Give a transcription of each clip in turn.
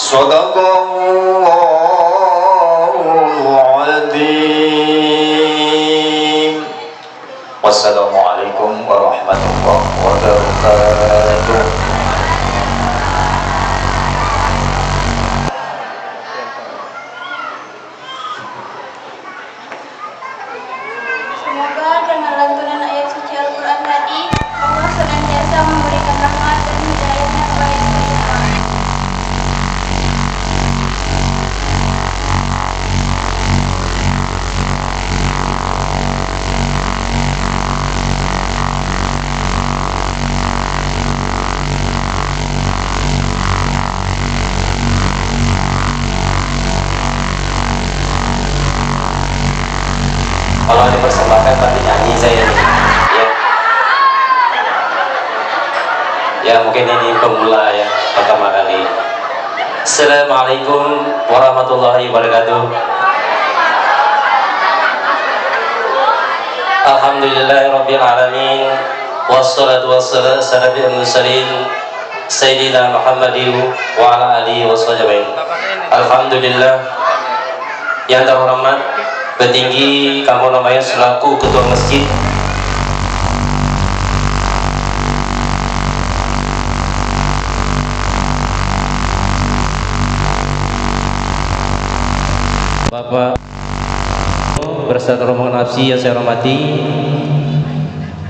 Sadaqallahul Adzim. Wassalamualaikum warahmatullahi wabarakatuh. Semoga dengan lantunan ayat suci Al-Quran tadi, Allah senantiasa memberikan rahmat dan hidayahnya kepada kita. Kalau dipersembahkan tapi nyanyi saya nih, ya mungkin ini pemula ya, pertama kali. Assalamualaikum warahmatullahi wabarakatuh. Alhamdulillahirabbil alamin, wassalatu wassalamu ala mursalin sayyidina Muhammadin wa ala alihi washabihi. Alhamdulillah, yang terhormat petinggi Kampung Namaya selaku ketua masjid, Bapak beserta rombongan absi yang saya hormati,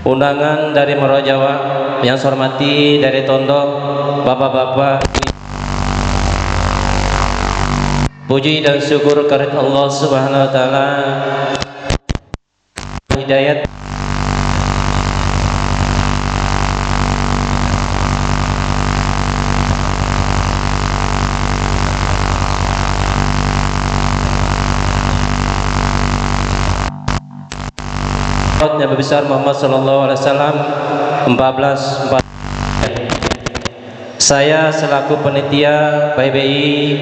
undangan dari Muara Jawa yang saya hormati, dari Tondok, bapak-bapak, puji dan syukur karena Allah Subhanahu wa taala hidayat Nabi besar Muhammad sallallahu alaihi wasallam 14. Saya selaku panitia PBI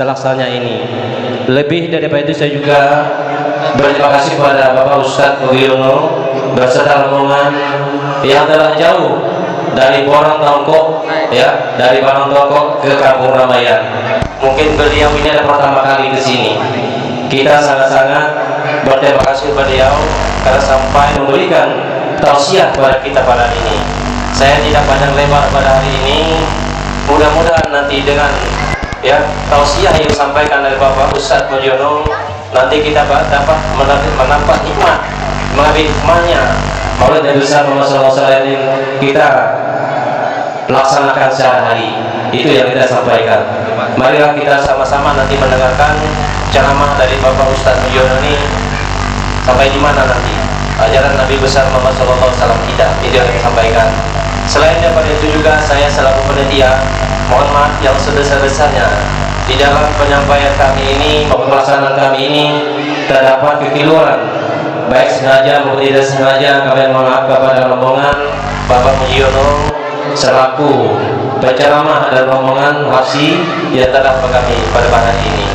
terlaksana ini. Lebih daripada itu saya juga berterima kasih kepada Bapak Ustadz Wiono beserta rombongan yang telah jauh dari Porong Tongkok ya, dari Porong Tongkok ke Kampung Ramayan. Mungkin beliau ini adalah pertama kali ke sini. Kita sangat-sangat berterima kasih kepada beliau karena sampai memberikan tausiah kepada kita pada hari ini. Saya tidak panjang lebar pada hari ini. Mudah-mudahan nanti dengan ya tausiah yang disampaikan dari Bapak Ustadz Mulyono, nanti kita dapat mendapat hikmah, mengambil hikmahnya Maulid Nabi besar Muhammad SAW ini kita laksanakan sehari-hari. Itu yang kita sampaikan. Marilah kita sama-sama nanti mendengarkan ceramah dari Bapak Ustadz Mulyono ini sampai di mana nanti ajaran Nabi besar Muhammad SAW kita, itu yang kita sampaikan. Selain daripada itu juga saya selaku panitia mohon maaf yang sebesar-besarnya di dalam penyampaian kami ini maupun pelaksanaan kami ini terdapat kekeliruan baik sengaja maupun tidak sengaja. Kami mohon maaf kepada rombongan Bapak Mulyono selaku penceramah dan rombongan hafsi yang terdapat kami pada hari ini.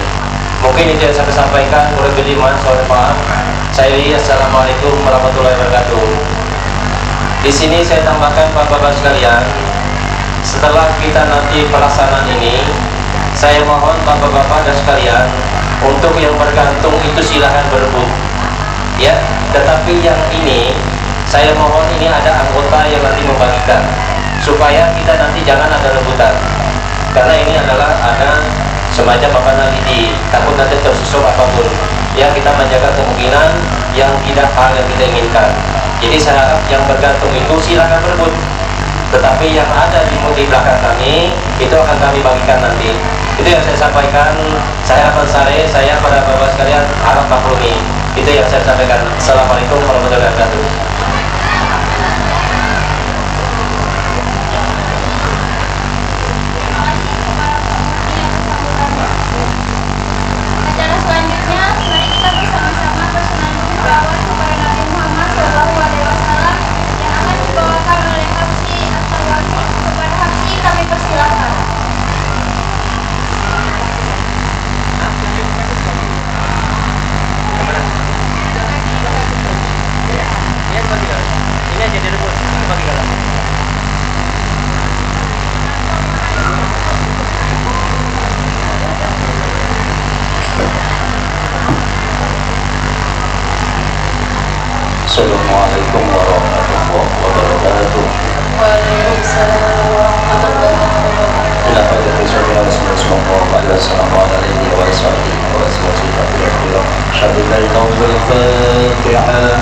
Mungkin itu yang saya sampaikan. Kurang lebih mohon maaf. Saya assalamualaikum warahmatullahi wabarakatuh. Di sini saya tambahkan Bapak-bapak sekalian, setelah kita nanti pelaksanaan ini, saya mohon bapak-bapak dan sekalian untuk yang bergantung itu silahkan berebut ya, tetapi yang ini saya mohon ini ada anggota yang nanti membagikan supaya kita nanti jangan ada rebutan, karena ini adalah ada semacam apa nanti takut nanti tersusul apapun ya, kita menjaga kemungkinan yang tidak hal yang kita inginkan. Jadi saya harap yang bergantung itu silahkan berebut, tetapi yang ada di belakang kami itu akan kami bagikan nanti. Itu yang saya sampaikan. Saya Ahmad Saleh, saya pada bapak sekalian harap maklumi. Itu yang saya sampaikan. Assalamualaikum warahmatullahi wabarakatuh. Acara selanjutnya, mari kita bersama-sama bersenandung selawat kepada Nabi Muhammad SAW yang akan dibawakan oleh Hafsi atau Wasi. Kepada Hafsi kami persilakan. Assalamualaikum warahmatullahi wabarakatuh. Waalaikumsalam warahmatullahi wabarakatuh. Ila pada Rasulullah sallallahu alaihi wasallam wa alihi wa sahbihi wa sallam. Syahidul tawbul Fatihah.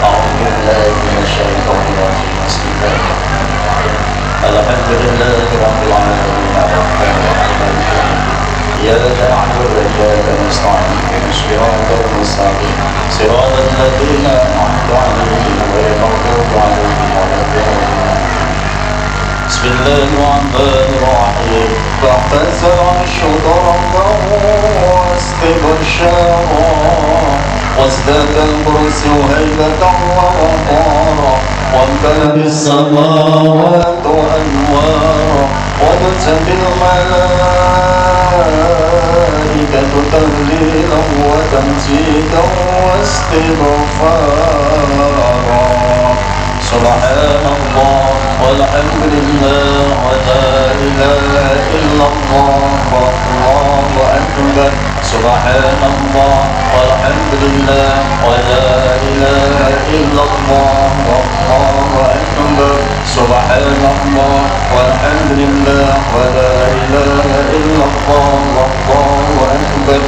A'udzu billahi minasyaitonir rajim. Bismillahirrahmanirrahim. Alhamdulillahi rabbil alamin. Arrahmanir rahim. إياك نعبد وإياك نستعين اهدنا الصراط المستقيم صراط الذين أنعمت عليهم غير المغضوب عليهم ولا الضالين. بسم الله الرحمن الرحيم. فاحتزم الشيطان واستبشرا وازداد الكرسي هيبة ووقارا وامتلأت السماوات أنوارا وابتلت الملائكة تهليلا وتمجيدا واستغفارا. سبحان الله والحمد لله ولا إله إلا الله والله أكبر. سبحان الله والحمد لله ولا إله إلا الله والله أكبر. سبحان الله والحمد لله ولا إله إلا الله والله أكبر.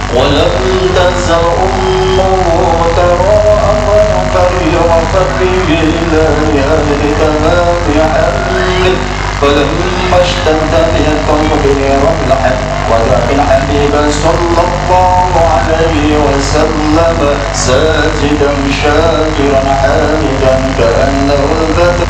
ولم تزل أمه ترى أمرا فريرة به إليها لتمام حمله فلما اشتد بقلبه رملحا وذاك الحبيب صلى الله عليه وسلم ساجدا شاكرا حامدا كأنه البدر.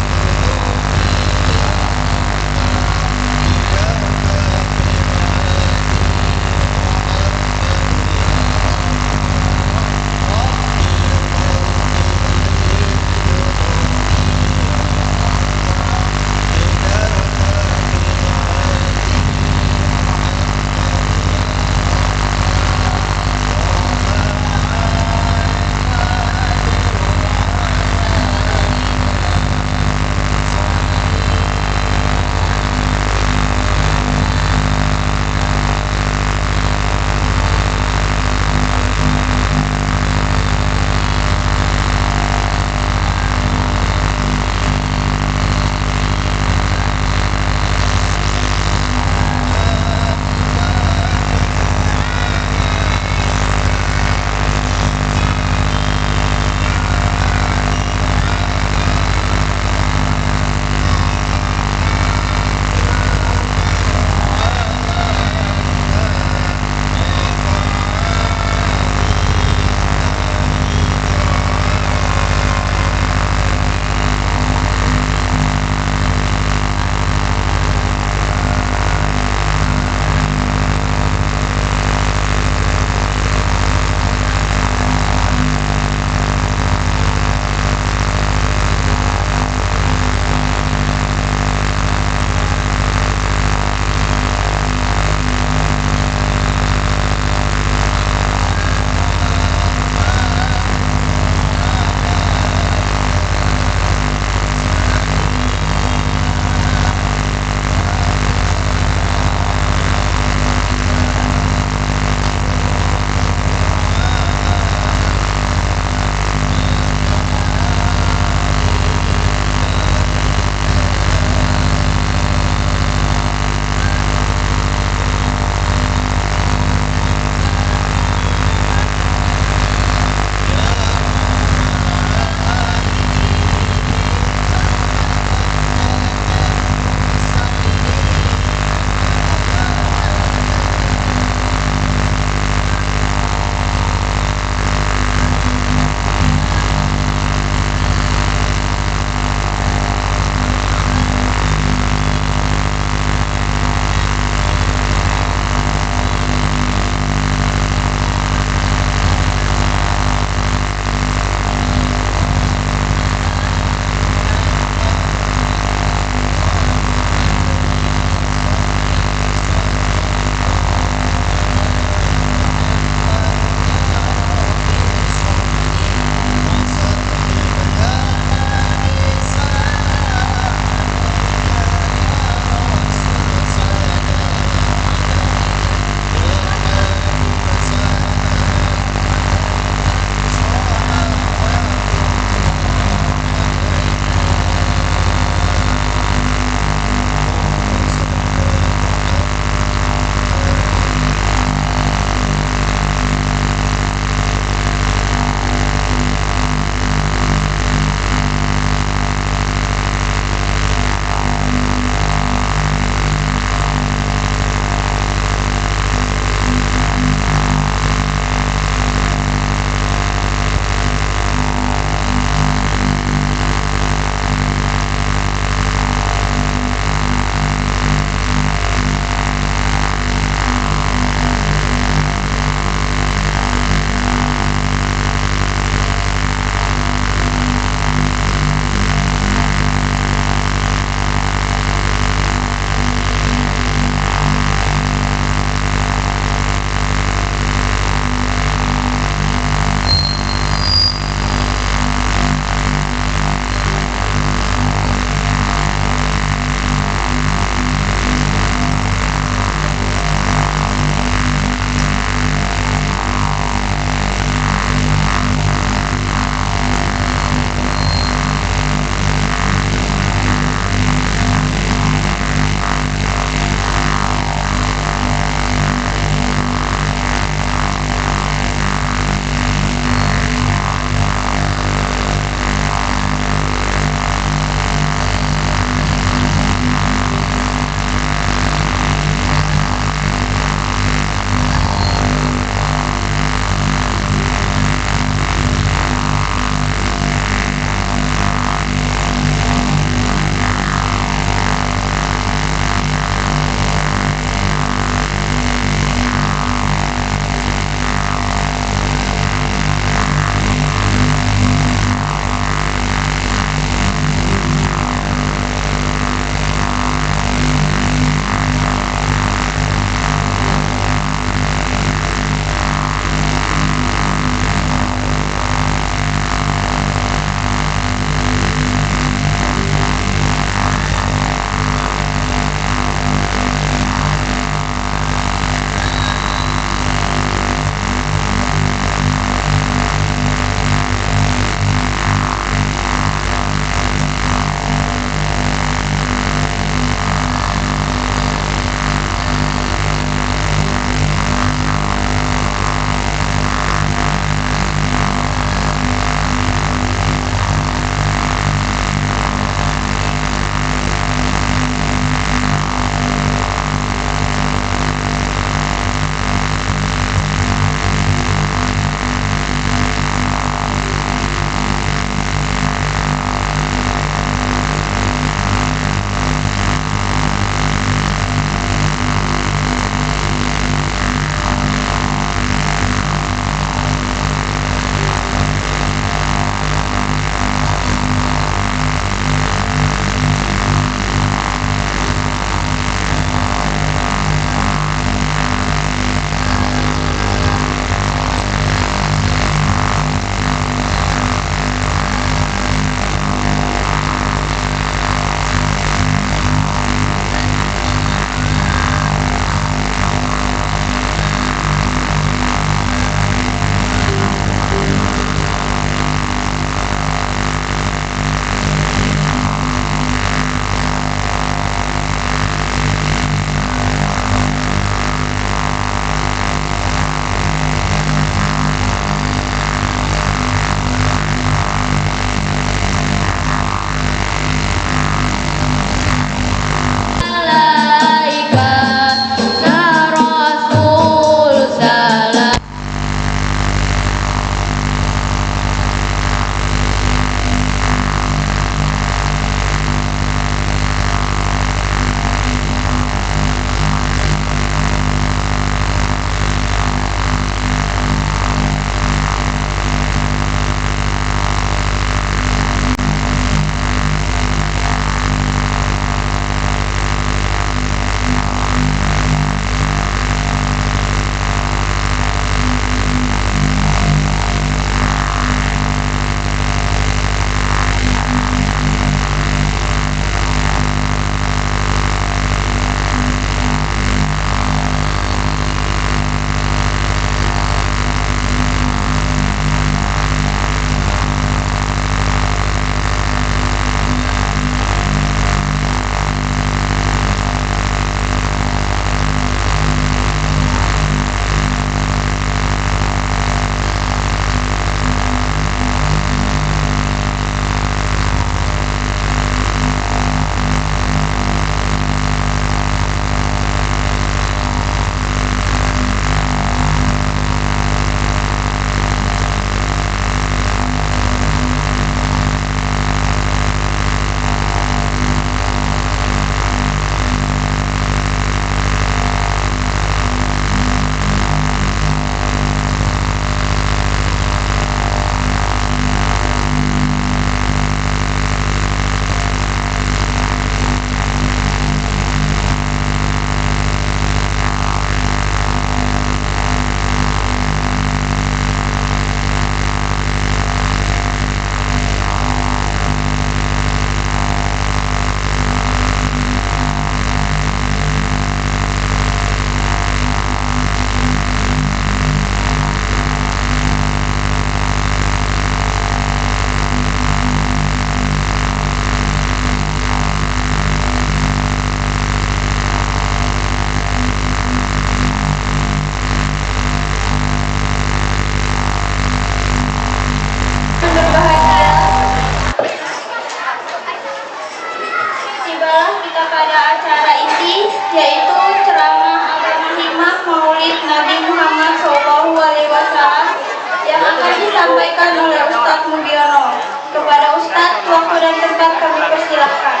disampaikan oleh Ustadz Mugiono. Kepada Ustadz, waktu dan tempat kami persilahkan.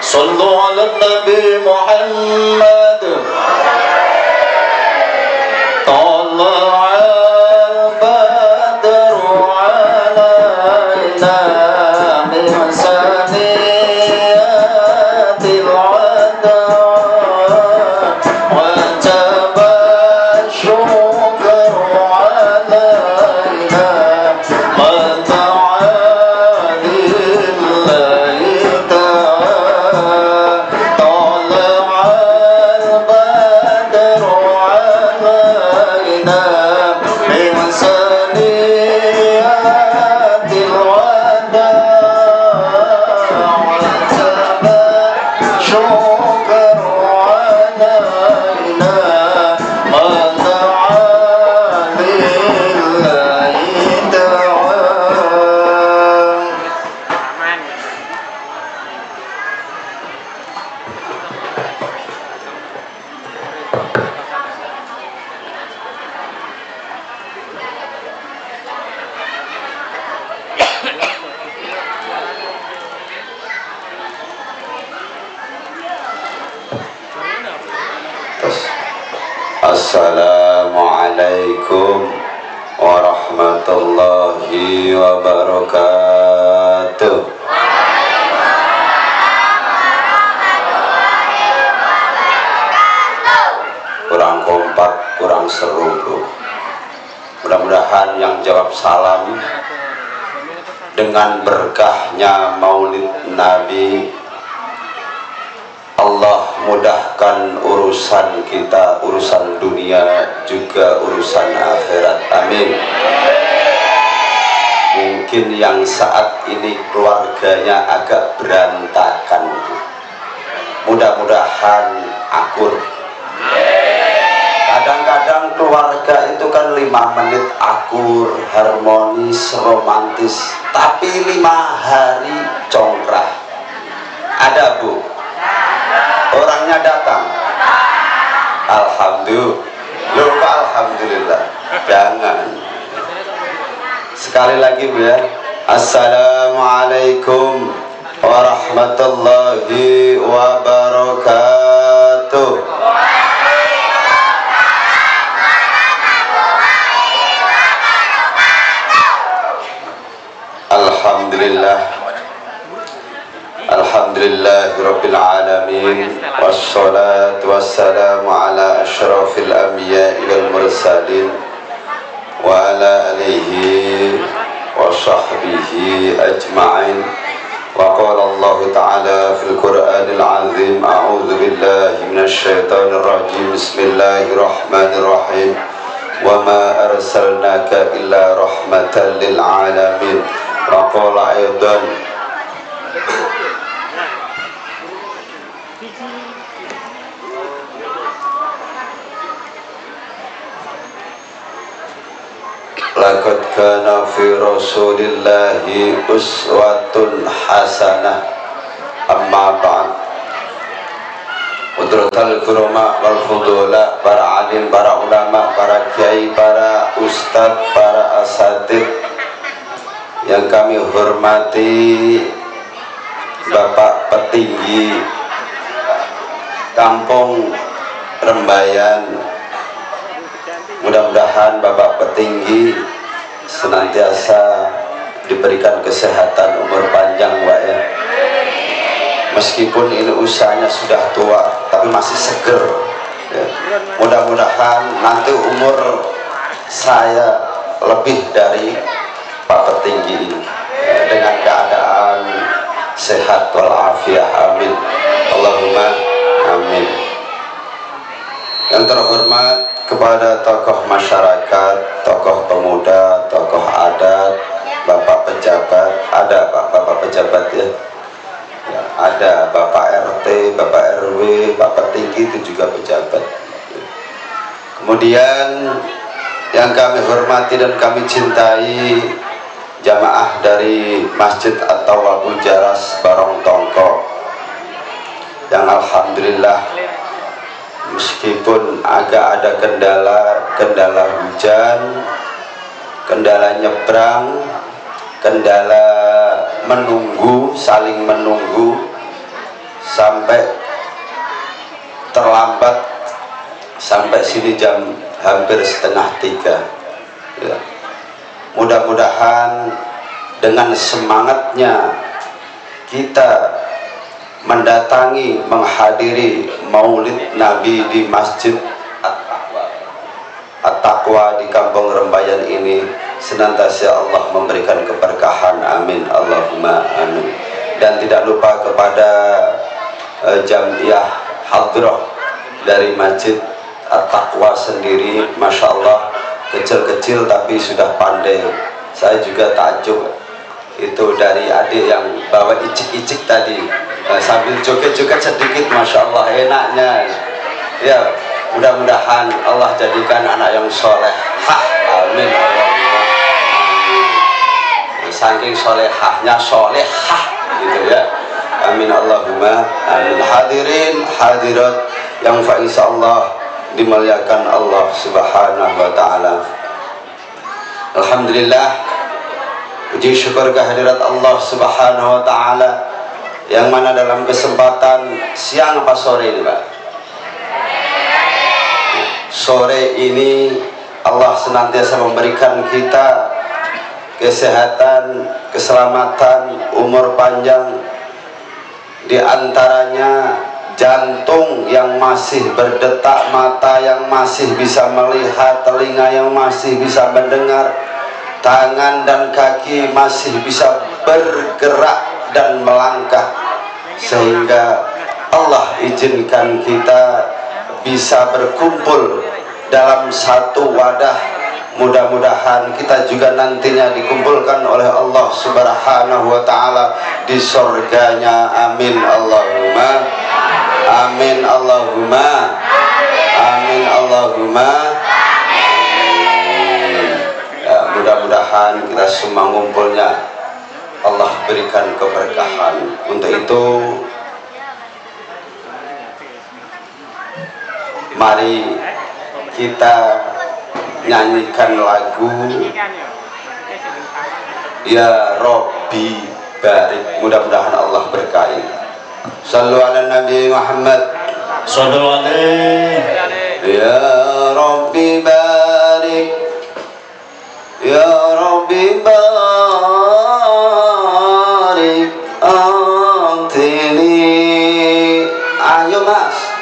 Sallu ala Nabi Muhammad. Assalamualaikum warahmatullahi wabarakatuh. Kurang kompak, kurang seru bro. Mudah-mudahan yang jawab salam dengan berkahnya Maulid Nabi, Allah mudahkan urusan kita, urusan dunia juga urusan akhirat. Amin. Mungkin yang saat ini keluarganya agak berantakan, mudah-mudahan akur. Kadang-kadang keluarga itu kan 5 menit akur, harmonis, romantis, tapi 5 hari congkrah. Ada bu? Orangnya datang. Alhamdulillah. Lupa alhamdulillah. Jangan. Sekali lagi bu ya. Assalamualaikum warahmatullahi wabarakatuh. Alhamdulillah. Alhamdulillahirabbil alamin, wassalatu wassalamu ala asyrafil anbiya'i wal mursalin wa ala alihi wa sahbihi ajma'in. Wa qala Allah ta'ala fil Qur'anil 'azim, a'udzu billahi minasy syaithanir rajim. Bismillahirrahmanirrahim. Wa ma arsalnaka illa rahmatan lil alamin. Wa qala aidan laqad kana fi rasulillahi uswatun hasanah. Amma ba'd. Udratul kurama wal fudula, para alim, para ulama, para kiai, para ustadz, para asatidz yang kami hormati, Bapak Petinggi Kampung Rembayan, mudah-mudahan Bapak Petinggi senantiasa diberikan kesehatan, umur panjang Pak ya. Meskipun ini usianya sudah tua tapi masih seger ya. Mudah-mudahan nanti umur saya lebih dari Pak Petinggi ini ya, dengan keadaan sehat walafiat. Amin. Allahumma amin. Yang terhormat kepada tokoh masyarakat, tokoh pemuda, tokoh adat, Bapak pejabat, ada Pak Bapak pejabat ya, ada Bapak RT, Bapak RW, Bapak Tinggi itu juga pejabat. Kemudian yang kami hormati dan kami cintai, jamaah dari Masjid At-Tawabul Jaras Barong Tongko, yang alhamdulillah meskipun agak ada kendala hujan, kendala nyebrang, kendala menunggu, saling menunggu sampai terlambat sampai sini jam hampir 2:30 ya. Mudah-mudahan dengan semangatnya kita mendatangi, menghadiri maulid Nabi di Masjid At-Taqwa di Kampung Rembayan ini, senantiasa Allah memberikan keberkahan, amin Allahumma amin. Dan tidak lupa kepada Jamiah Hadrah dari Masjid At-Taqwa sendiri, Masya Allah, kecil-kecil tapi sudah pandai. Saya juga takjub itu dari adik yang bawa icik-icik tadi, sambil joget-joget sedikit, Masya Allah, enaknya ya. Mudah-mudahan Allah jadikan anak yang soleh, amin Allahumma amin. Saking solehahnya solehah gitu ya, amin Allahumma amin. Hadirin hadirat yang insyaallah dimuliakan Allah subhanahu wa ta'ala. Alhamdulillah, puji syukur kehadirat Allah subhanahu wa ta'ala, yang mana dalam kesempatan siang apa sore ini Pak? Sore ini Allah senantiasa memberikan kita kesehatan, keselamatan, umur panjang, di antaranya jantung yang masih berdetak, mata yang masih bisa melihat, telinga yang masih bisa mendengar, tangan dan kaki masih bisa bergerak dan melangkah, sehingga Allah izinkan kita bisa berkumpul dalam satu wadah. Mudah-mudahan kita juga nantinya dikumpulkan oleh Allah subhanahu wa ta'ala di surganya, amin Allahumma amin Allahumma amin Allahumma ya, mudah-mudahan kita semua ngumpulnya Allah berikan keberkahan. Untuk itu mari kita nyanyikan lagu Ya Rabbi Barik. Mudah-mudahan Allah berkahi. Sallu ala Nabi Muhammad. Sallu alaihi. Ya Rabbi Barik, Ya Rabbi Barik Antini. Ayo mas.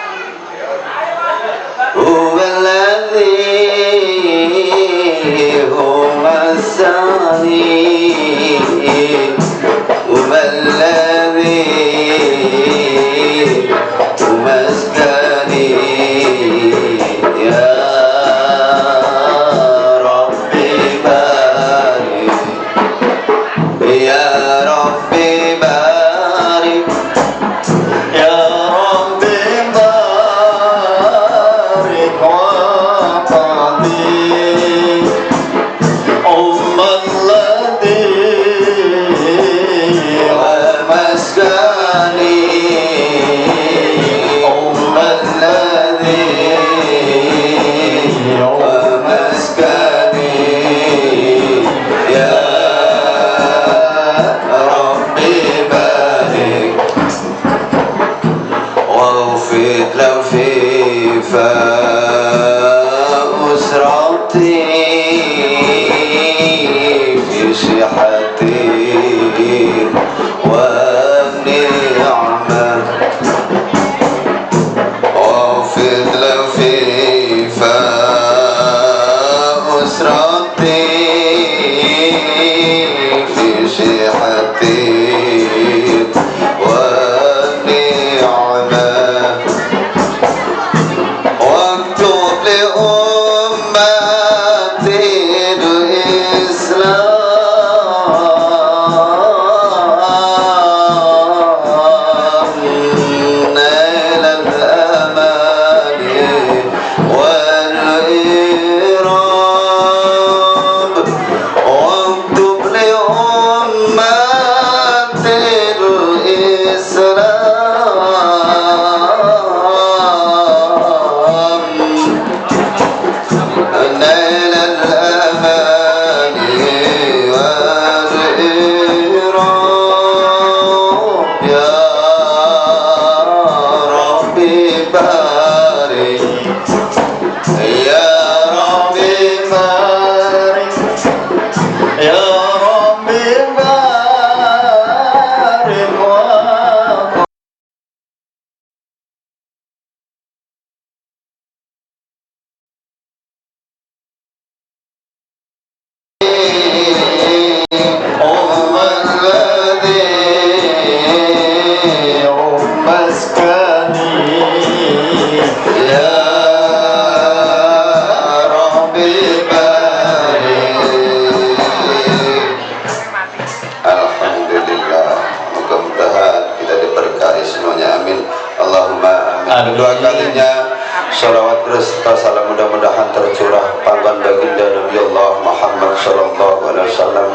kedua kalinya salawat berserta salam mudah-mudahan tercurah panggilan baginda Nabi Allah Muhammad sallallahu alaihi wasallam.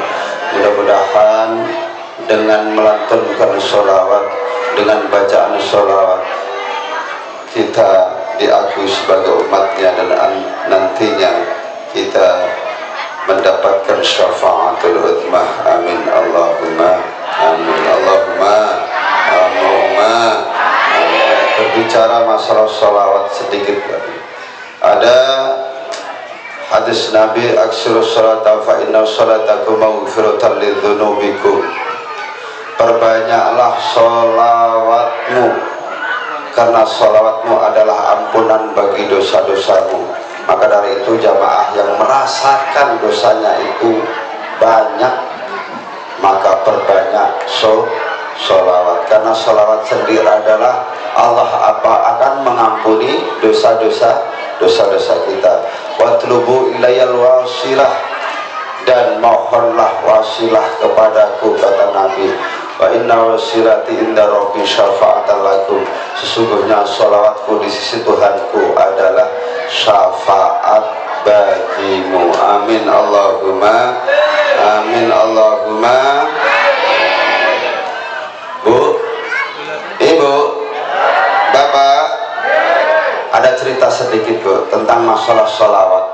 Mudah-mudahan dengan melantunkan salawat, dengan bacaan salawat, kita diakui sebagai umatnya dan nantinya kita mendapatkan syafaatul uthmah. Amin Allahumma amin Allahumma Allahumma. Berbicara masalah salawat sedikit lagi. Ada hadis Nabi, aksiru salata fa inna salatakum maghfiratan lidzunubikum. Perbanyaklah salawatmu karena salawatmu adalah ampunan bagi dosa-dosamu. Maka dari itu jamaah yang merasakan dosanya itu banyak, maka perbanyak sholawat, karena sholawat sendiri adalah Allah akan mengampuni dosa-dosa kita. Watlubu ilayal wasilah, dan mohonlah wasilah kepadaku, kata Nabi. Wa inna wasilati inda rabbi syafa'atan lakum. Sesungguhnya sholawatku di sisi Tuhanku adalah syafaat bagimu. Amin Allahumma amin Allahumma. Bu, ibu, bapak, ada cerita sedikit Bu tentang masalah sholawat.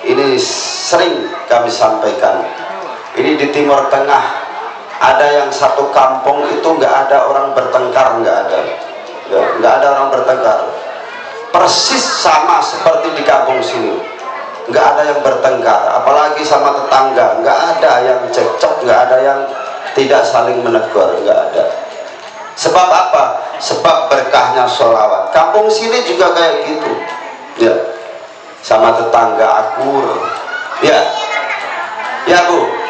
Ini sering kami sampaikan. Ini di Timur Tengah ada yang satu kampung itu nggak ada orang bertengkar, nggak ada orang bertengkar, persis sama seperti di kampung sini, nggak ada yang bertengkar, apalagi sama tetangga, nggak ada yang cekcok, nggak ada yang tidak saling menegur, nggak ada. Sebab apa? Sebab berkahnya sholawat. Kampung sini juga kayak gitu, ya, sama tetangga akur, ya Bu.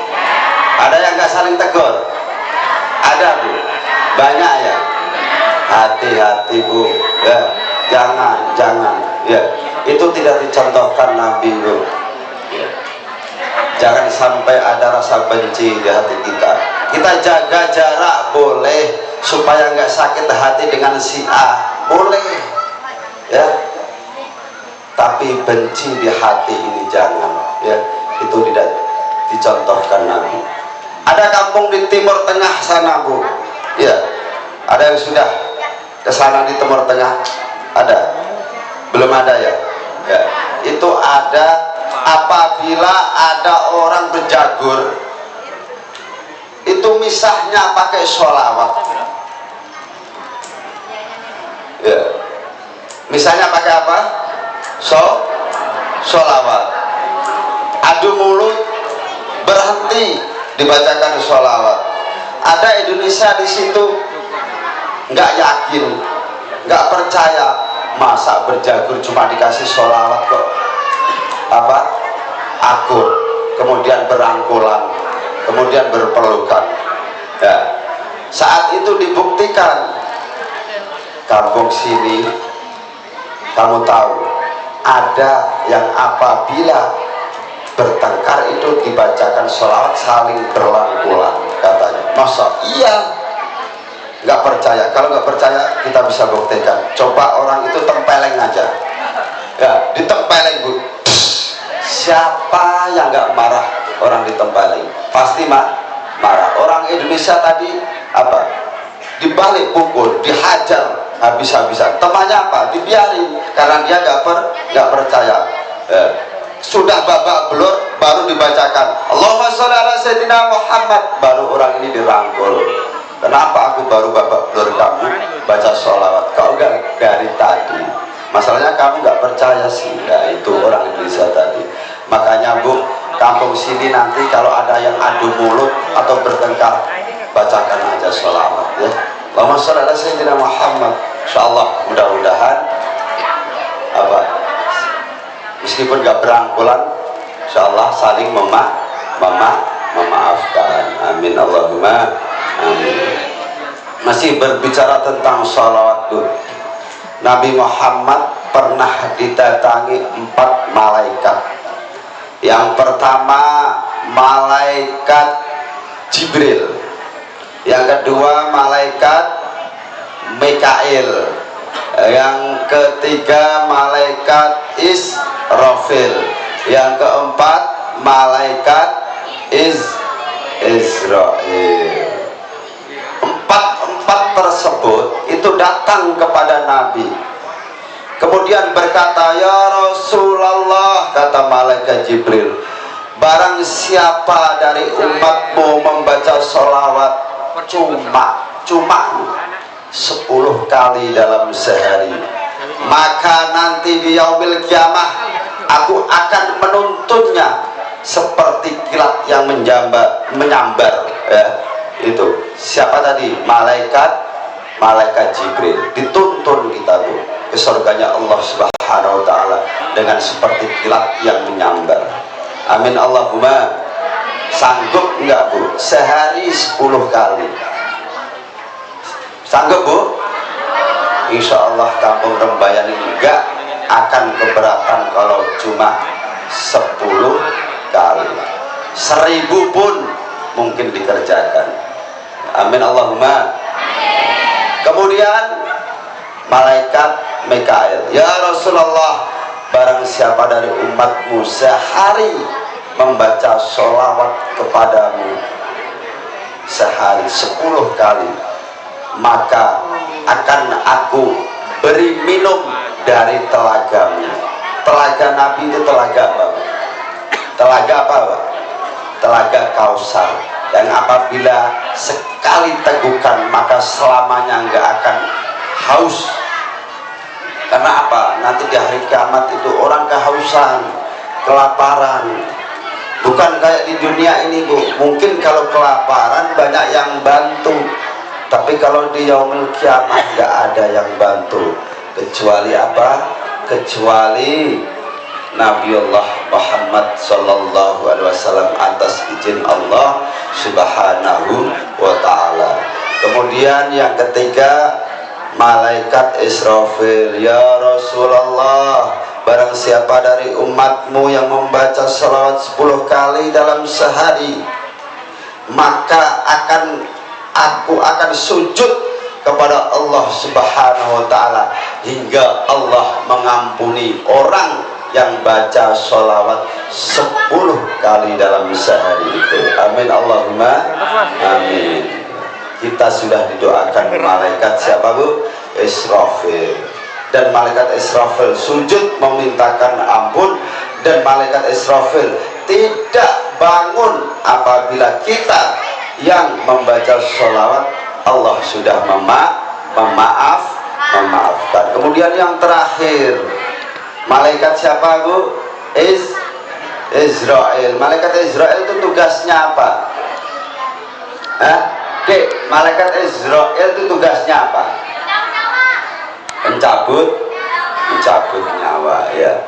Ada yang nggak saling tegur? Ada Bu? Banyak ya? Hati-hati Bu, ya, jangan, ya, itu tidak dicontohkan Nabi Bu, ya. Jangan sampai ada rasa benci di hati kita. Kita jaga jarak boleh, supaya nggak sakit hati dengan si A, boleh, ya. Tapi benci di hati ini jangan, ya, itu tidak dicontohkan Nabi. Ada kampung di Timur Tengah sana Bu, ya, ada yang sudah ke sana di Timur Tengah? Ada? Belum ada ya? Ya, itu ada apabila ada orang berjagur, itu misahnya pakai sholawat, ya, misalnya pakai apa? Sholawat. Adu mulut berhenti, dibacakan sholawat. Ada Indonesia di situ nggak yakin, nggak percaya, masa berjagur cuma dikasih sholawat kok apa akur, kemudian berangkulan, kemudian berpelukan, ya. Saat itu dibuktikan. Kampung sini kamu tahu ada yang apabila bertengkar itu dibacakan sholawat saling berangkulan katanya. Masa iya? Nggak percaya. Kalau nggak percaya kita bisa buktikan. Coba orang itu tempeleng aja, ya, ditempeleng Bu. Siapa yang nggak marah orang ditempeleng? Pasti marah. Orang Indonesia tadi apa? Dibalik pukul, dihajar habis-habisan. Temannya apa? Dibiarin karena dia nggak percaya. Ya. Sudah babak belur baru dibacakan Allahumma sholli ala sayyidina Muhammad, baru orang ini dirangkul. Kenapa aku baru babak belur kamu baca sholawat? Kau enggak dari tadi? Masalahnya kamu nggak percaya sih. Ya, itu orang Indonesia tadi. Makanya Bu, kampung sini nanti kalau ada yang adu mulut atau bertengkar, bacakan aja sholawat, ya. Allahumma sholli ala sayyidina Muhammad. Insyaallah mudah-mudahan apa, meskipun nggak berangkulan, insyaallah saling memaafkan. Amin Allahumma amin. Masih berbicara tentang sholawat Bu, Nabi Muhammad pernah didatangi 4 malaikat. Yang pertama malaikat Jibril, yang kedua malaikat Mikail, Yang ketiga malaikat Israfil. Yang keempat malaikat Israel. Empat tersebut itu datang kepada Nabi, kemudian berkata, ya Rasulullah, kata malaikat Jibril, barang siapa dari umatmu membaca sholawat cuma 10 kali dalam sehari, maka nanti di yaumil kiamah aku akan menuntunnya seperti kilat yang menyambar, ya. Itu siapa tadi? Malaikat Jibril. Dituntun kita, Bu, ke surganya Allah Subhanahu wa taala dengan seperti kilat yang menyambar. Amin Allahumma. Sanggup enggak, Bu? Sehari 10 kali. Sanggup, Bu? Insya Allah kampung Rembayan ini enggak akan keberatan kalau cuma 10 kali. 1000 pun mungkin dikerjakan. Amin Allahumma. Kemudian malaikat Mikail, ya Rasulullah, barang siapa dari umatmu sehari membaca sholawat kepadamu sehari 10 kali, maka akan aku beri minum dari telagamu. Telaga Nabi itu telaga apa? Telaga apa, Pak? Telaga Kausar, yang apabila sekali tegukan maka selamanya nggak akan haus. Karena apa? Nanti di hari kiamat itu orang kehausan, kelaparan. Bukan kayak di dunia ini, Bu. Mungkin kalau kelaparan banyak yang bantu, tapi kalau di yaumul kiamat nggak ada yang bantu. Kecuali apa? Kecuali Nabiullah Muhammad sallallahu alaihi wasallam atas izin Allah Subhanahu wa taala. Kemudian yang ketiga malaikat Israfil, ya Rasulullah, barang siapa dari umatmu yang membaca salawat 10 kali dalam sehari, maka aku akan sujud kepada Allah Subhanahu wa taala hingga Allah mengampuni orang yang baca sholawat 10 kali dalam sehari itu. Amin Allahumma amin. Kita sudah didoakan malaikat siapa, Bu? Israfil. Dan malaikat Israfil sujud memintakan ampun, dan malaikat Israfil tidak bangun apabila kita yang membaca sholawat Allah sudah memaafkan. Kemudian yang terakhir malaikat siapa, Bu? Israel. Malaikat Israel itu tugasnya apa? Dek, malaikat Israel itu tugasnya apa? Mencabut nyawa, ya.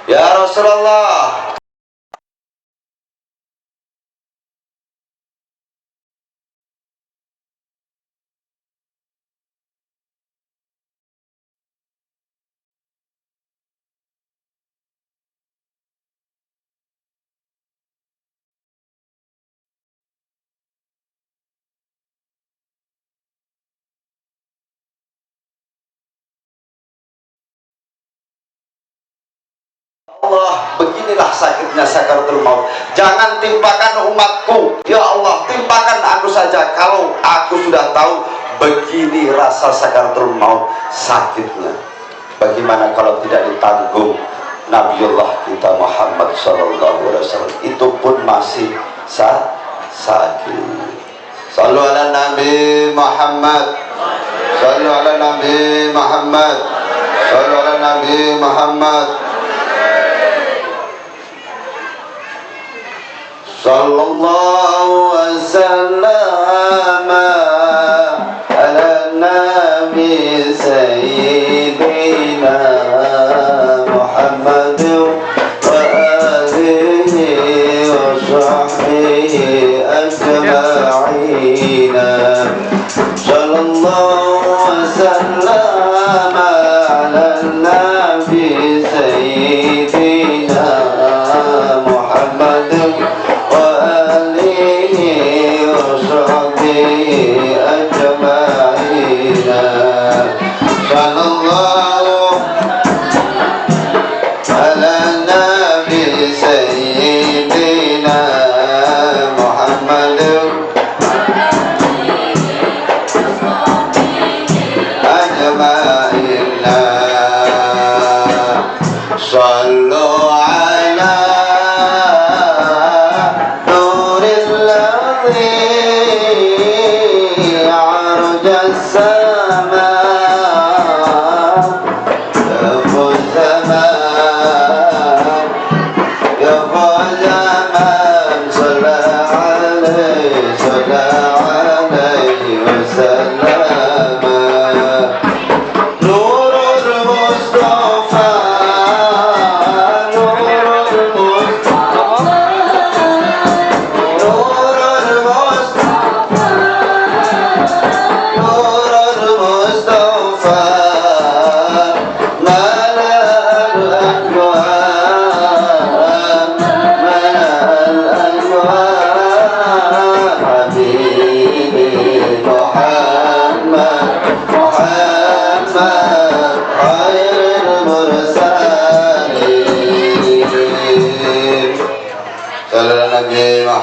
Ya Rasulullah, Allah, beginilah sakitnya sakaratul maut. Jangan timpakan umatku, ya Allah, timpakan aku saja. Kalau aku sudah tahu begini rasa sakaratul maut sakitnya, bagaimana kalau tidak ditanggung Nabiullah kita Muhammad SAW, itu pun masih sakit. Sallu ala Nabi Muhammad, sallu ala Nabi Muhammad, sallu ala Nabi Muhammad. Sallallahu alaihi wasallam ala Nabi Sayyidina Muhammad wa alihi wa sahbihi ajma'in. Sallallahu alaihi wasallam ala Nabi Sayyidina Muhammad wa alihi wa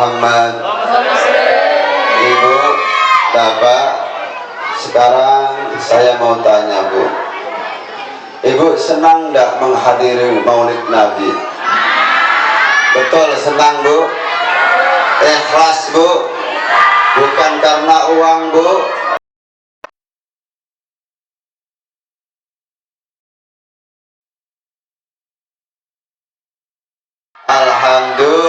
Muhammad. Ibu, Bapak, sekarang saya mau tanya Bu, Ibu senang nggak menghadiri Maulid Nabi? Betul, senang Bu? Ikhlas Bu? Bukan karena uang Bu? Alhamdulillah.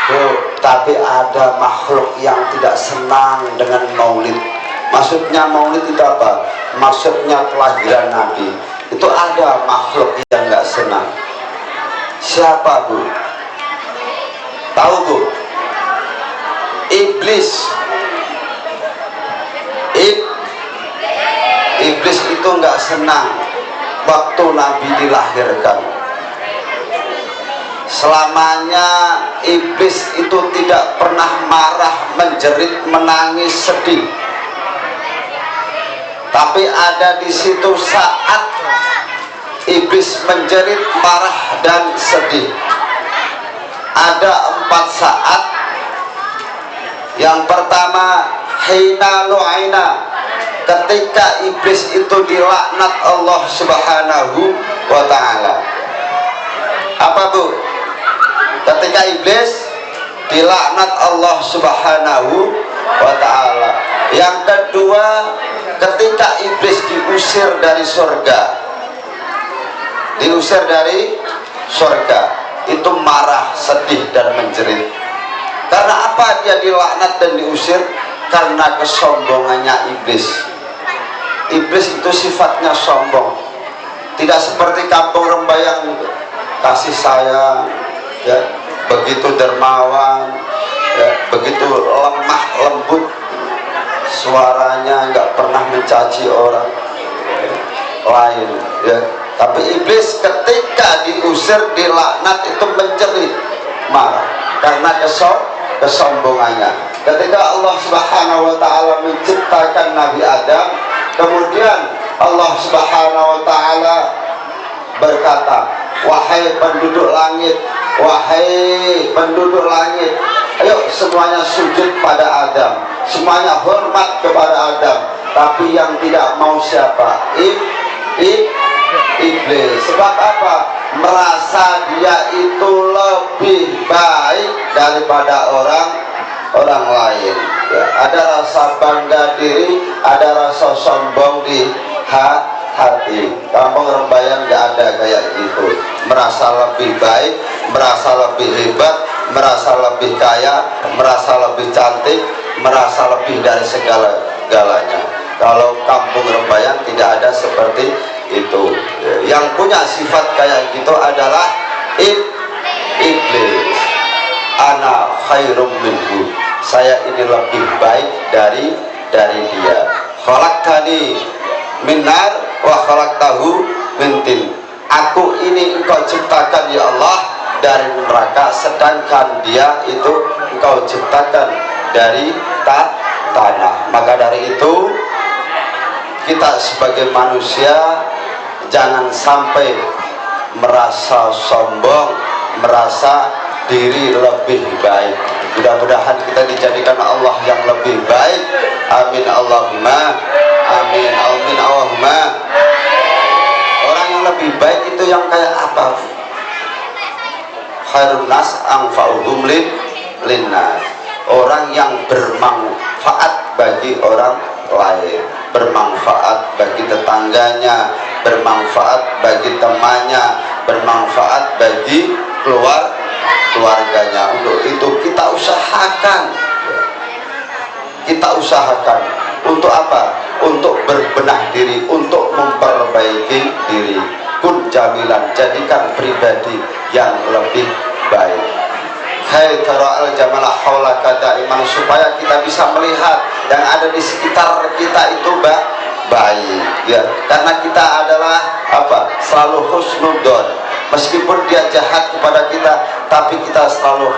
Bu, tapi ada makhluk yang tidak senang dengan maulid. Maksudnya maulid itu apa? Maksudnya kelahiran Nabi. Itu ada makhluk yang nggak senang. Siapa Bu? Tahu Bu? Iblis. Iblis itu nggak senang waktu Nabi dilahirkan. Selamanya iblis itu tidak pernah marah, menjerit, menangis, sedih. Tapi ada di situ saat iblis menjerit, marah dan sedih. Ada 4 saat. Yang pertama, hina lu'ina, ketika iblis itu dilaknat Allah Subhanahu wa ta'ala. Apa Bu? Ketika iblis dilaknat Allah Subhanahu wa ta'ala. Yang kedua, ketika iblis diusir dari surga. Diusir dari surga, itu marah, sedih dan menjerit. Karena apa dia dilaknat dan diusir? Karena kesombongannya iblis. Iblis itu sifatnya sombong. Tidak seperti kampung Rembayang, kasih sayang, ya, begitu dermawan, ya, begitu lemah lembut, suaranya nggak pernah mencaci orang lain, ya. Tapi iblis ketika diusir, dilaknat, itu menjerit, marah karena kesombongannya. Ketika Allah Subhanahu wa ta'ala menciptakan Nabi Adam, kemudian Allah Subhanahu wa ta'ala berkata, wahai penduduk langit, wahai penduduk langit, ayo semuanya sujud pada Adam, semuanya hormat kepada Adam. Tapi yang tidak mau siapa? Iblis. Sebab apa? Merasa dia itu lebih baik daripada orang lain, ya. Ada rasa bangga diri, ada rasa sombong di hati. Kampung Rembayang nggak ada kayak gitu. Merasa lebih baik, merasa lebih hebat, merasa lebih kaya, merasa lebih cantik, merasa lebih dari segala-galanya. Kalau Kampung Rembayang tidak ada seperti itu. Yang punya sifat kayak gitu adalah iblis. Ana khairum minhu, saya ini lebih baik dari dia. Khalaqtani min nar wa khalaqtahu min tin. Aku ini engkau ciptakan ya Allah dari neraka, sedangkan dia itu engkau ciptakan dari tanah. Maka dari itu kita sebagai manusia jangan sampai merasa sombong, merasa diri lebih baik. Mudah-mudahan kita dijadikan Allah yang lebih baik. Amin Allahumma amin. Amin Allahumma. Orang yang lebih baik itu yang kayak apa? Khairun nas anfa'uhum linnas. Orang yang bermanfaat bagi orang lain, bermanfaat bagi tetangganya, bermanfaat bagi temannya, bermanfaat keluarganya. Untuk itu kita usahakan. Kita usahakan untuk apa? Untuk berbenah diri, untuk memperbaiki diri. Kun jamilan, jadikan pribadi yang lebih baik. Hai tara'al jamala haulaka daiman, supaya kita bisa melihat yang ada di sekitar kita itu baik, ya. Karena kita adalah apa? Selalu husnudzon. Meskipun dia jahat kepada kita, tapi kita selalu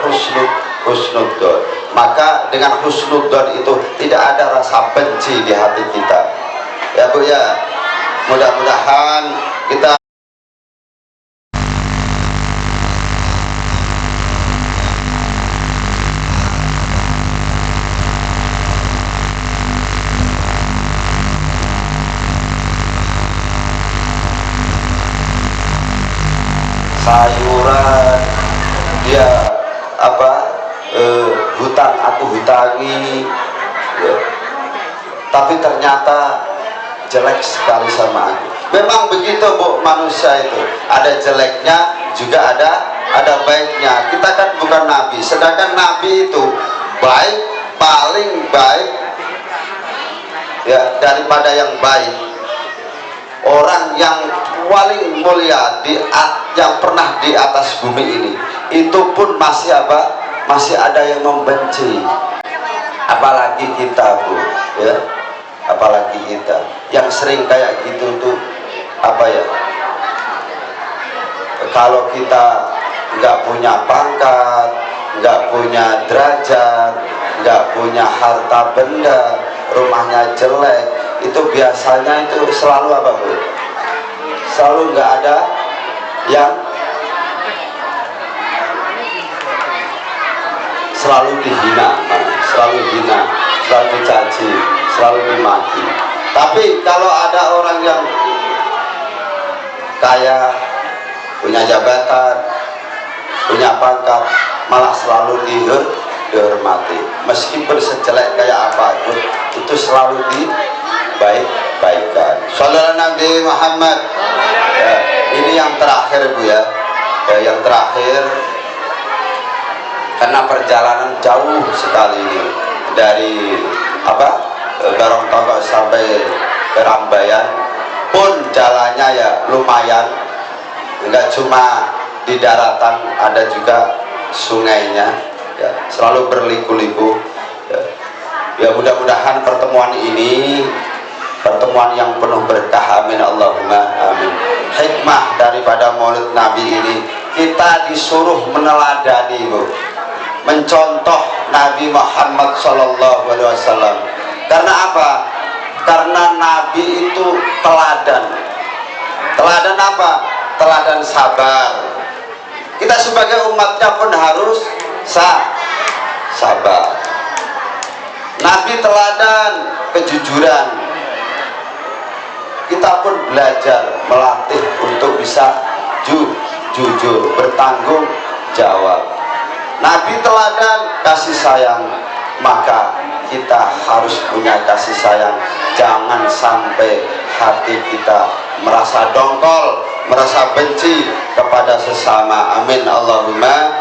husnudzon. Maka dengan husnudzon itu tidak ada rasa benci di hati kita. Ya Bu ya. Mudah-mudahan kita sayuran, dia apa, hutang aku hutangi, ya. Tapi ternyata jelek sekali sama aku. Memang begitu Bu, manusia itu ada jeleknya juga ada baiknya. Kita kan bukan nabi, sedangkan nabi itu baik, paling baik ya daripada yang baik. Orang yang paling mulia yang pernah di atas bumi ini, itu pun masih apa? Masih ada yang membenci. Apalagi kita Bu, ya. Apalagi kita yang sering kayak gitu tuh apa ya? Kalau kita nggak punya pangkat, nggak punya derajat, nggak punya harta benda, rumahnya jelek, itu biasanya itu selalu apa Bu? Selalu nggak ada yang selalu dihina, selalu hina, selalu dicaci, selalu dimaki. Tapi kalau ada orang yang kaya, punya jabatan, punya pangkat, malah selalu dihormati. Meskipun sejelek kayak apapun, itu selalu dibaik-baikan. Sallallahu Nabi Muhammad. Ya, ini yang terakhir Bu ya. Yang terakhir, karena perjalanan jauh sekali ini dari apa, Barong Togok sampai ke Rambayan pun jalannya ya lumayan, enggak cuma di daratan, ada juga sungainya, ya, selalu berliku-liku, ya. Ya mudah-mudahan pertemuan ini pertemuan yang penuh berkah, amin Allahumma amin. Hikmah daripada Maulid Nabi ini, kita disuruh meneladani Bu, mencontoh Nabi Muhammad SAW. Karena apa? Karena Nabi itu teladan. Teladan apa? Teladan sabar. Kita sebagai umatnya pun harus sabar. Nabi teladan kejujuran. Kita pun belajar melatih untuk bisa jujur, bertanggung jawab. Nabi teladan kasih sayang, maka kita harus punya kasih sayang. Jangan sampai hati kita merasa dongkol, merasa benci kepada sesama. Amin Allahumma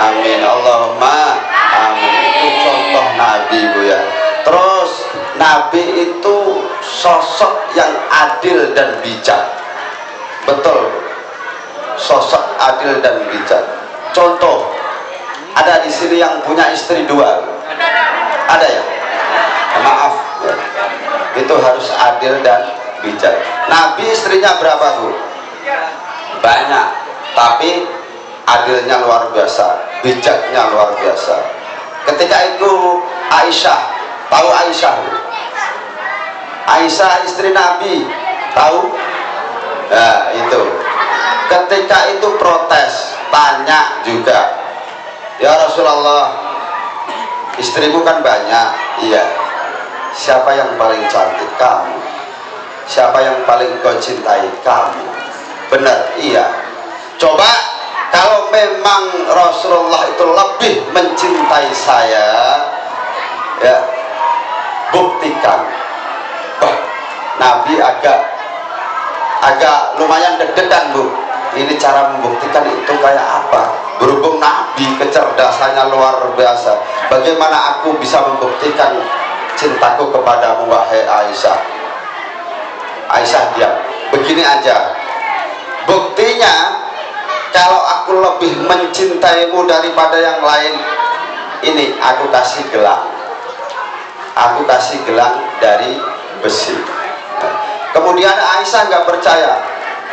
amin. Allahumma amin. Itu contoh Nabi Bu ya. Terus Nabi itu sosok yang adil dan bijak. Betul, sosok adil dan bijak. Contoh, ada di sini yang punya istri 2? Ada ya? Maaf ya. Itu harus adil dan bijak. Nabi istrinya berapa Bu? Banyak, tapi adilnya luar biasa, bijaknya luar biasa. Ketika itu Aisyah, tahu Aisyah Bu? Aisyah istri Nabi, tahu? Nah itu, ketika itu protes, tanya juga, ya Rasulullah, istrimu kan banyak, iya. Siapa yang paling cantik? Kamu. Siapa yang paling kau cintai? Kamu. Benar, iya. Coba kalau memang Rasulullah itu lebih mencintai saya, ya, buktikan. Wah, Nabi agak lumayan deg-degan Bu. Ini cara membuktikan itu kayak apa? nabi, kecerdasannya luar biasa. Bagaimana aku bisa membuktikan cintaku kepadamu wahai Aisyah? Aisyah diam. Begini aja buktinya, kalau aku lebih mencintaimu daripada yang lain, ini aku kasih gelang. Aku kasih gelang dari besi. Kemudian Aisyah nggak percaya,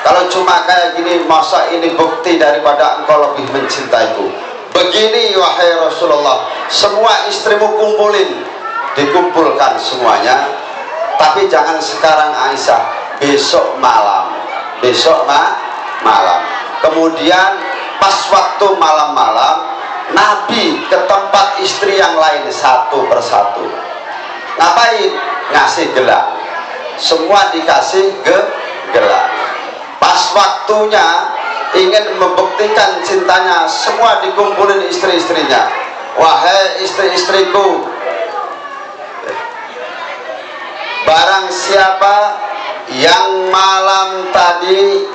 kalau cuma kayak gini, masa ini bukti daripada engkau lebih mencintaiku? Begini wahai Rasulullah, semua istrimu kumpulin, dikumpulkan semuanya, tapi jangan sekarang Aisyah, besok malam. Besok malam. Kemudian pas waktu malam-malam, Nabi ke tempat istri yang lain satu persatu. Ngapain? Ngasih gelang. Semua dikasih gelang. Pas waktunya ingin membuktikan cintanya, semua dikumpulin istri-istrinya. Wahai istri-istriku, barang siapa yang malam tadi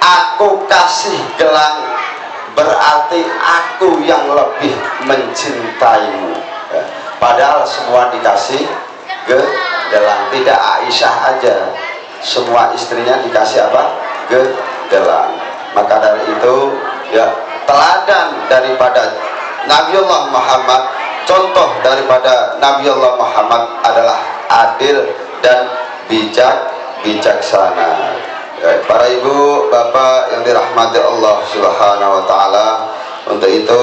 aku kasih gelang, berarti aku yang lebih mencintaimu. Padahal semua dikasih gelang, tidak Aisyah aja, semua istrinya dikasih apa? Gelang. Maka dari itu ya, teladan daripada Nabiullah Muhammad, contoh daripada Nabiullah Muhammad adalah adil dan bijaksana. Para ibu bapak yang dirahmati Allah Subhanahu wa taala, untuk itu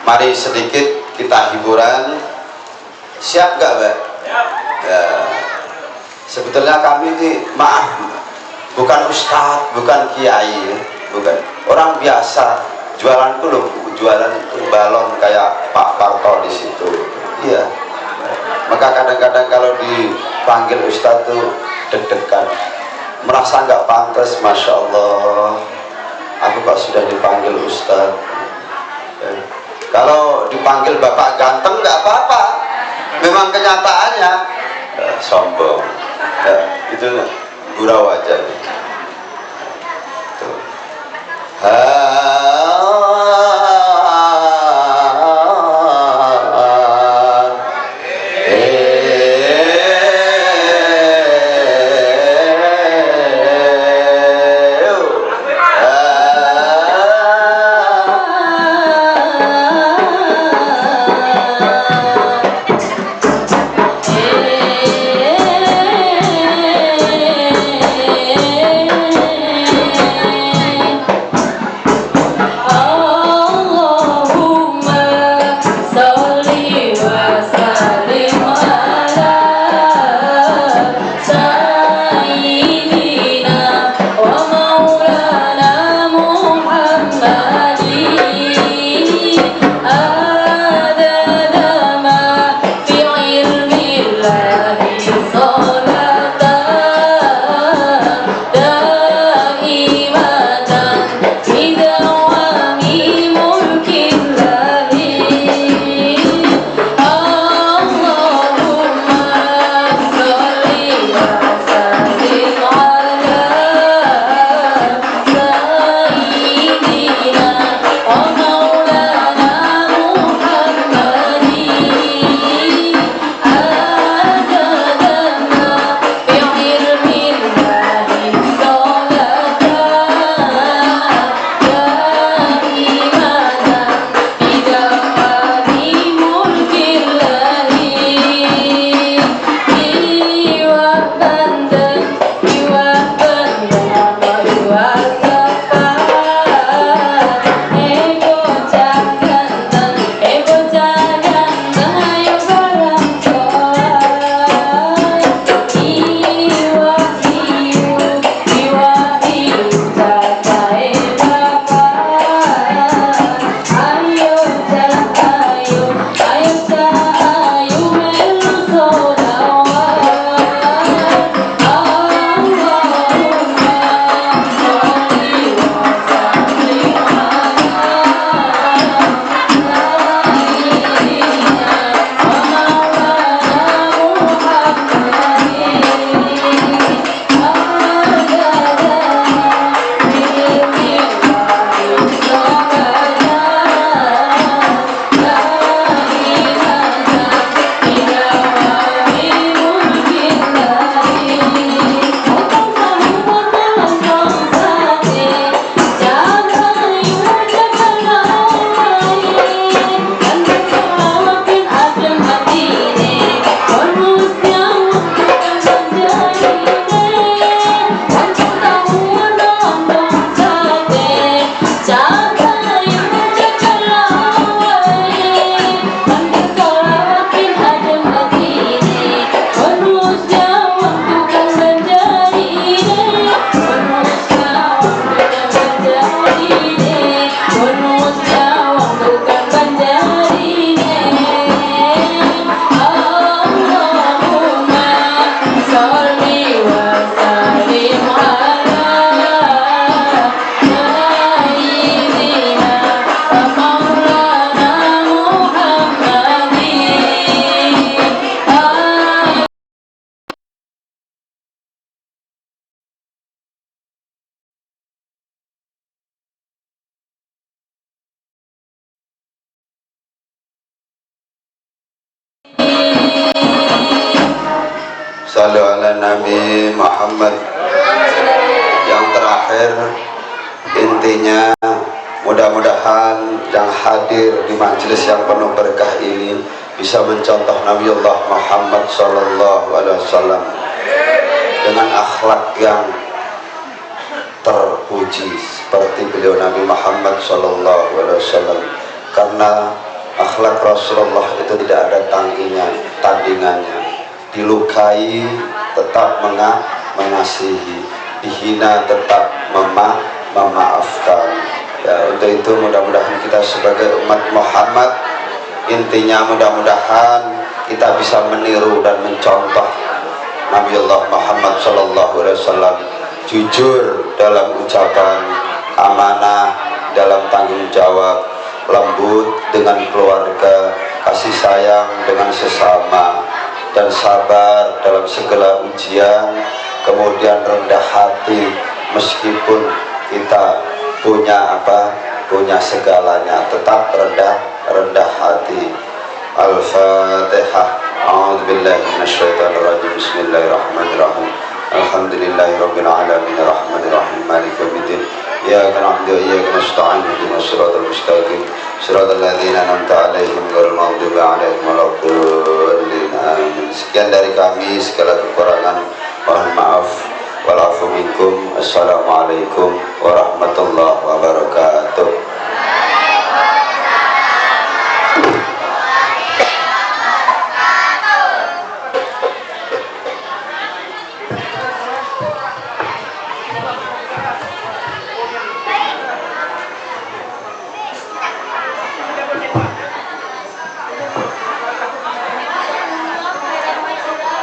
mari sedikit kita hiburan. Siap gak, Mbak? Ya. Sebetulnya kami ini, maaf, bukan ustadz, bukan kiai, bukan orang biasa. Jualanku loh, jualan balon kayak Pak Parto di situ. Iya. Maka kadang-kadang kalau dipanggil ustadz tuh deg-degan, merasa nggak pantas. Masya Allah, aku kok sudah dipanggil ustadz. Kalau dipanggil bapak ganteng nggak apa-apa, memang kenyataannya sombong. Itu gurau aja. Tuh. Hey Sallu ala Nabi Muhammad. Yang terakhir, intinya mudah-mudahan yang hadir di majelis yang penuh berkah ini bisa mencontoh Nabiullah Muhammad sallallahu alaihi wasallam dengan akhlak yang terpuji seperti beliau Nabi Muhammad sallallahu alaihi wasallam, karena akhlak Rasulullah itu tidak ada tandingannya. Dilukai tetap mengasihi, dihina tetap memaafkan. Ya, untuk itu mudah-mudahan kita sebagai umat Muhammad, intinya mudah-mudahan kita bisa meniru dan mencontoh Nabiullah Muhammad sallallahu alaihi wasallam, jujur dalam ucapan, amanah dalam tanggung jawab, lembut dengan keluarga, kasih sayang dengan sesama, dan sabar dalam segala ujian, kemudian rendah hati meskipun kita punya segalanya, tetap rendah hati. Al-Fatihah. A'udzubillahi minasyaitonirrajim. Bismillahirrahmanirrahim. Alhamdulillahirabbil alamin arrahmanir rahim maliki yaumiddin. Iyyaka na'budu wa iyyaka nasta'in ihdinas siratal mustaqim siratal ladzina an'amta 'alaihim ghairil maghdubi 'alaihim waladdallin. Amin. Sekian dari kami, segala kekurangan mohon maaf. Walafu minkum. Assalamualaikum warahmatullahi wabarakatuh.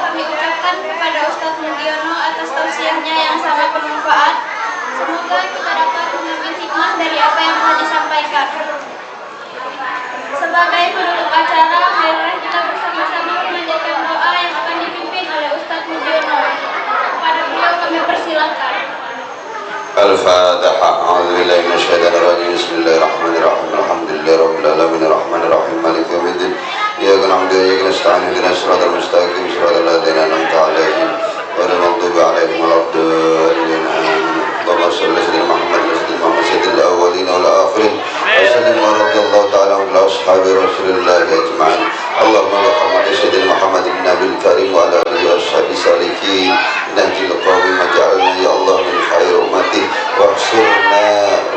Kami ucapkan kepada Ustadz Mugiono atas tausiahnya yang sangat bermanfaat. Semoga kita dapat mengambil hikmah dari apa yang telah disampaikan. Sebagai penutup acara, marilah kita bersama-sama memanjatkan doa yang akan dipimpin oleh Ustadz Mugiono. Kepada beliau kami persilakan. Al-Fatihah. A'udzubillahi minasyaitonir rajim. Bismillahirrahmanirrahim. Alhamdulillahirabbil alamin arrahmanir rahim maliki yaumiddin. Iyyaka na'budu wa iyyaka nasta'in ihdinas siratal mustaqim siratal ladzina an'amta 'alaihim ghairil maghdubi 'alaihim waladdallin. Allahumma shalli ala sayyidina Muhammad wa sallim ala sayyidil awwalin wal akhirin wa sallim wa radhiyallahu ta'ala ala ashabi Rasulillah ajma'in. Allahumma bi hurmati sayyidina Muhammadin nabiyil karim wa ala alihi washabi salikin nahdil qawmi maj'alna ya Allah min khair ummati wa ahsurna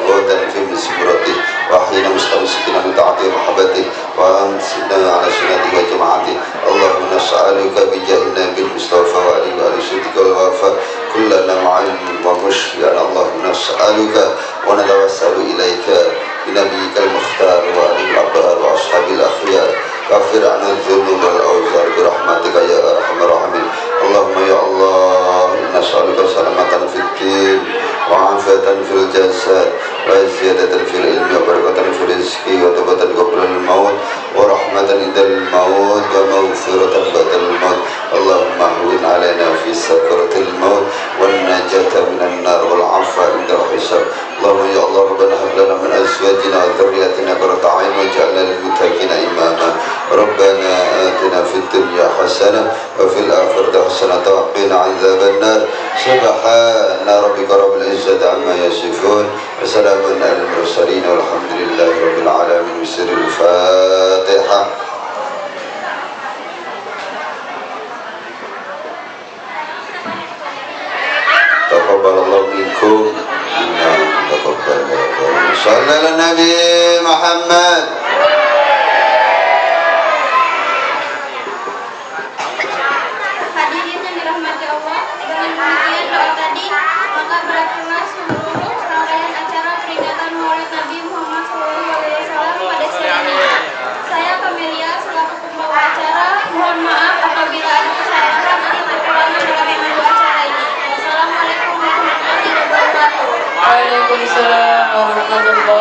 ghadan fi misbrati wa ahyina mustamsikina bi ta'ati wa mahabbati wa ansina ala sunnati wa jama'ati. Allahumma nas'aluka bi jahin nabil mustafa wa alihi wa alihi wal wafa kullana ma'in wa mushfi'an. Allahumma nas'aluka wa natawassalu ilaika bi nabiyyikal mukhtar wa alihi al-abrar wa ashabil akhyar kafir anna dzunub wal awzar bi rahmatika ya arhamar rahimin. Allahumma ya Allah nas'aluka salamatan fid din wa afatan fil jasad wa ziyadatan fil ilmi wa barakatan fil rizqi wa tawbatan qabla al maut wa rahmatan indal maut wa maghfiratan ba'dal maut. Allahumma hawwin 'alaina fi sakaratil maut wan najata minan nar wal 'afwa indal hisab. Allahumma ya Allah rabbana hab lana min azwajina wa dhurriyyatina qurrata a'yun waj'alna lil muttaqina imama. Rabbana atina fid dunya hasanah wa fil akhirati hasanah wa qina 'adzaban nar. Subhana rabbika rabbil izzati amma yasifun wa salamun alal mursalin walhamdulillahi rabbil alamin. Bismillahil Fatihah. Taqabbalallahu minkum innahu taqabbalallahu. Shallallahu ala Nabi Muhammad. Hadirin yang dirahmati Allah, dengan demikian doa tadi, maka berakhirlah seluruh rangkaian acara peringatan Maulid Nabi Muhammad SAW pada siang ini. Saya Kamelia selaku pembawa acara, mohon maaf apabila ada kesalahan atau kekurangan dalam memandu acara ini. Wassalamualaikum warahmatullahi wabarakatuh. Waalaikumsalam warahmatullahi